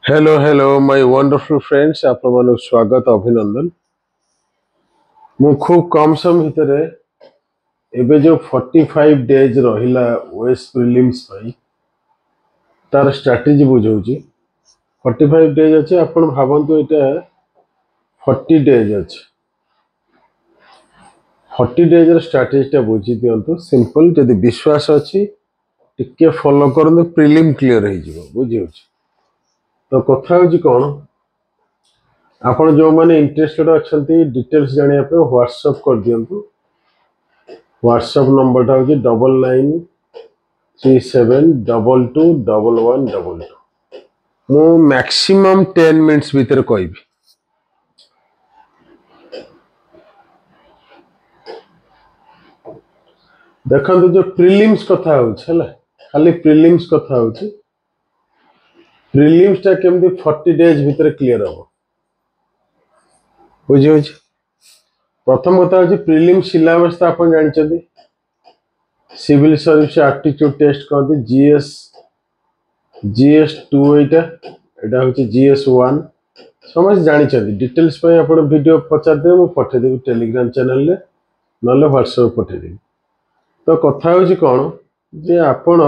Hello hello my wonderful friends आपण मानक स्वागत अभिनंदन। मु खूब कम समय भितर एबे जो 45 डेज रहिला ओएस प्रीलिम्स पाई तार स्ट्रेटजी बुझौची। 45 डेज अछि आपण भाबंतु एटा 40 डेज अछि। 40 डेज र स्ट्रेटजी टा बुझी दियंतु सिंपल जदि विश्वास अछि टिके फॉलो करन प्रीलिम क्लियर हो जिवो बुझियोची। तो कथा होची कोन आपण जो माने इंटरेस्टेड अछंती डिटेल्स जानिया पे व्हाट्सएप कर दियंतु। व्हाट्सएप नंबर टा होची 9937221122। मु मैक्सिमम 10 मिनिट्स भीतर कहबी। देखंतु जो प्रीलिम्स कथा होछ हला खाली प्रीलिम्स कथा होछ। प्रीलिम्स टा केमदी 40 डेज भीतर क्लियर हो बुझियो छी। प्रथम कथा होची प्रीलिम्स सिलेबस त आपण जानि छथि। सिविल सर्विस एप्टीट्यूड टेस्ट कहते जीएस 2 एटा होची जीएस 1 समझ जानि छथि। डिटेल्स पे आपण वीडियो पचार दे मु पठे देबी टेलीग्राम चैनल ले नले व्हाट्सएप पठे देबी। तो कथा होची कोन जे आपण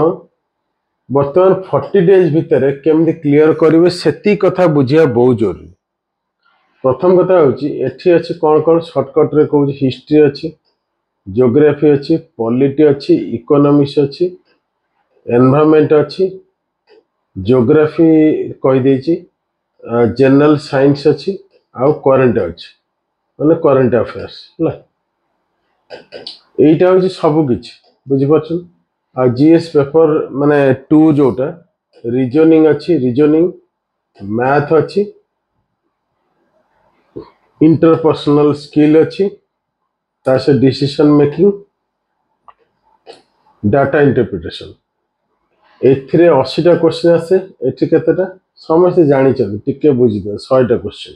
वर्तमान 40 डेज भीतर केमदी क्लियर करिवे सेती कथा बुझिया बहुत जरूरी। प्रथम कथा होची एठी अछि कोन कोन शॉर्टकट रे कहू हिस्ट्री अछि, ज्योग्राफी अछि, पॉलिटी अछि, इकोनॉमिक्स अछि, एनवायरनमेंट अछि, ज्योग्राफी कहि देछि, जनरल साइंस अछि आ करंट अछि माने करंट अफेयर्स हला। एटा होची सब किछ बुझि परछु। आ जीएस पेपर माने 2 जोटा रीजनिंग अछि, रीजनिंग मैथ अछि, इंटरपर्सनल स्किल अच्छी तासे डिसीजन मेकिंग डाटा इंटरप्रिटेशन एथिरे 80टा क्वेश्चन आसे। एथि केतेटा समस्त जानि छथि टिके बुझि दे 100टा क्वेश्चन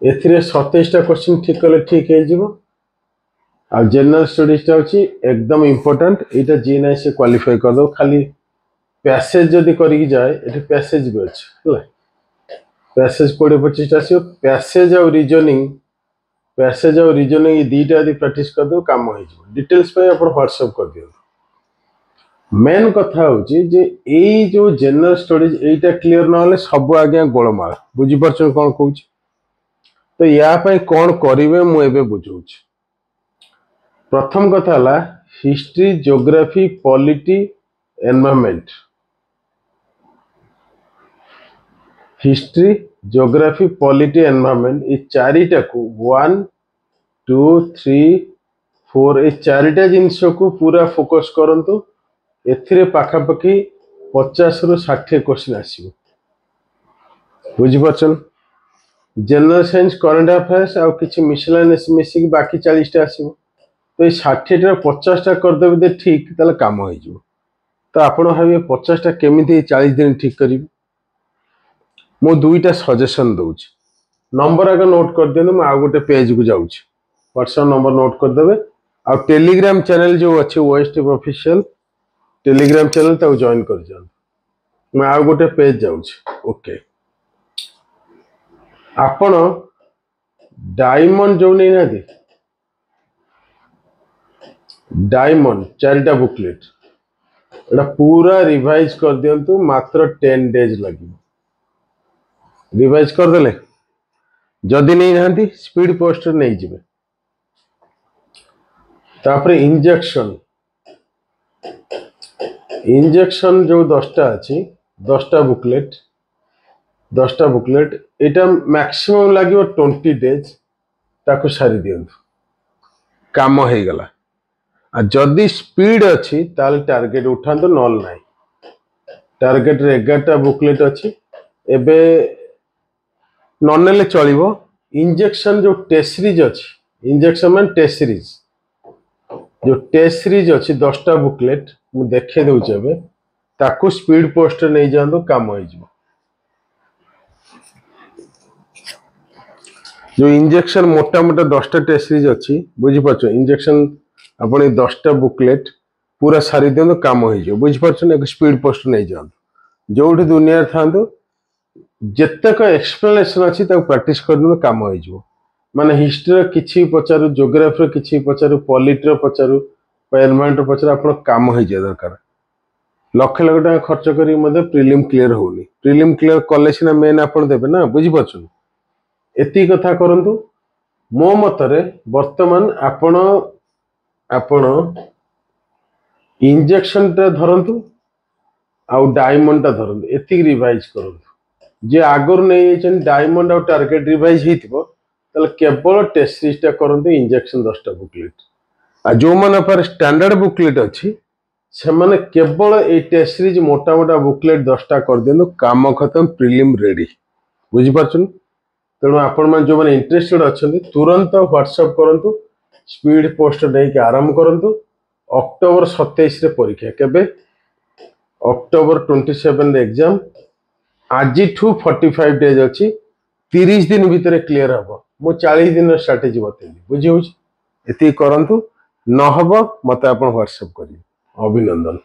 एथिरे 27टा क्वेश्चन ठीक कले ठीक हे जिवो। आ जनरल स्टडीज टा होची एकदम इंपोर्टेंट एटा जी नै से क्वालीफाई कर दो। खाली पैसेज जदी करी जाय एठी पैसेज भी अछि हला। पैसेज 20-25 आसी पैसेज और रीजनिंग ये दीटा यदि प्रैक्टिस कर दो काम हो जिवो। डिटेल्स पे आपण व्हाट्सएप कर दियो। मेन कथा होची जे एई जो जनरल स्टडीज एटा क्लियर न होले सब आगे गोलमाल बुझि परछ कोन कहूची। तो या पय कोन करिवे मु एबे बुझौची। प्रथम कथा हला history, geography, polity, environment. History, geography, polity, environment ये चारिटा को 1 2 3 4 ये चारिटा जिंस को पूरा फोकस करंतु। एथिरे पाखापाखी 50 रु 60 क्वेश्चन आसीबो बुझि परछन। जनरल साइंस, करंट अफेयर्स आ किछि मिसलेनियस मिसिक बाकी 40 टा आसीबो। तो ये 60 टा 50 टा कर देबे दे ठीक तले काम हो जिवो। तो आपण भाबे 50 टा केमिति 40 दिन ठीक करिवि। मो दुईटा सजेशन दउछि। नंबर आगे नोट कर देनु म आ गोटे पेज को जाउछि। व्हाट्सएप नंबर नोट कर देबे आ टेलीग्राम चैनल जो अछि ओएसटी ऑफिशियल टेलीग्राम चैनल ताऊ जॉइन कर जान। मैं आ गोटे पेज जाउछि। ओके आपण डायमंड जो नै ना दे डायमंड चारिटा बुकलेट एटा पूरा रिवाइज कर दियंतु। मात्र 10 डेज लगी रिवाइज कर देले जदि नहीं नांती स्पीड पोस्ट नहीं जिवे। तापरे इंजेक्शन जो 10टा अछि 10टा बुकलेट एटा मैक्सिमम लागिवो 20 डेज ताको सारी दियंतु काम हो गला। आ जदि स्पीड अछि ताल टारगेट उठांतु नॉल नाही। टारगेट रे 11टा बुकलेट अछि एबे ननेले चलिबो। इंजेक्शन जो टेस्ट सीरीज अछि इंजेक्शन मान टेस्ट सीरीज जो टेस्ट सीरीज अछि 10टा बुकलेट मु देखे दउ छबे ताको स्पीड पोस्ट नै जांदो काम हो जिवो। जो इंजेक्शन मोटा मोटा 10टा टेस्ट सीरीज अछि बुझि परछो। इंजेक्शन आपण 10टा बुकलेट पूरा सारी दियंदो काम हो जिवो बुझि परछो। एक स्पीड पोस्ट नै जांदो जोठी दुनिया थांदो ଯେତେକ ଏକ୍ସପ୍ଲେନେସନ ଅଛି ତାକୁ ପ୍ରାକ୍ଟିସ କରିଦେଲେ କାମ ହେଇଯିବ। ମାନେ ହିଷ୍ଟ୍ରିର କିଛି ପଚାରୁ, ଜିଓଗ୍ରାଫିର କିଛି ପଚାରୁ, ପଲିଟିର ପଚାରୁ, ଏନଭାରमेंटର ପଚାରୁ, ଆପଣ କାମ ହେଇଯିବା ଦରକାର। ଲକ୍ଷ ଲକ୍ଷ ଟଙ୍କା ଖର୍ଚ୍ଚ କରି ମଧ୍ୟ ପ୍ରିଲିମ୍ କ୍ଲିୟର ହଉନି। ପ୍ରିଲିମ୍ କ୍ଲିୟର କଲେ ସିନା ମେନ୍ ଆପଣ ଦେବେ ନା, ବୁଝିପାରୁଛନ୍ତି? ଏତିକି କଥା କରନ୍ତୁ। ମୋ ମତରେ ବର୍ତ୍ତମାନ ଆପଣ इंजेक्शनटा धरतु आउ डायमंडटा धरतु, एतिक रिवाइज करतु। जे आगर नहीं डायमंड आउ टार्गेट रिवाइज होइतिबो ताले केवल टेस्ट सीरीजटा करतु, इंजेक्शन 10टा बुकलेट। आ जो माने पर स्टैंडर्ड बुकलेट अछि से माने केवल ए टेस्ट सीरीज मोटा मोटा बुकलेट 10टा कर देनु, काम खत्म, प्रिलिम रेडी। बुझि पाछन? तेणु आपण मान जो माने इंटरेस्टेड अछंती तुरंत व्हाट्सएप करंतु, स्पीड पोस्ट नै के आरंभ करंतु। अक्टोबर 27 रे परीक्षा केबे? अक्टोबर 27 रे एग्जाम। आज 45 डेज अच्छी, 30 दिन भितर क्लियर हम। मु 40 दिन स्ट्राटेजी बतेली, बुझी होछि? एति करंतु, न हबो मते आपण व्हाट्सएप करिए। अभिनंदन।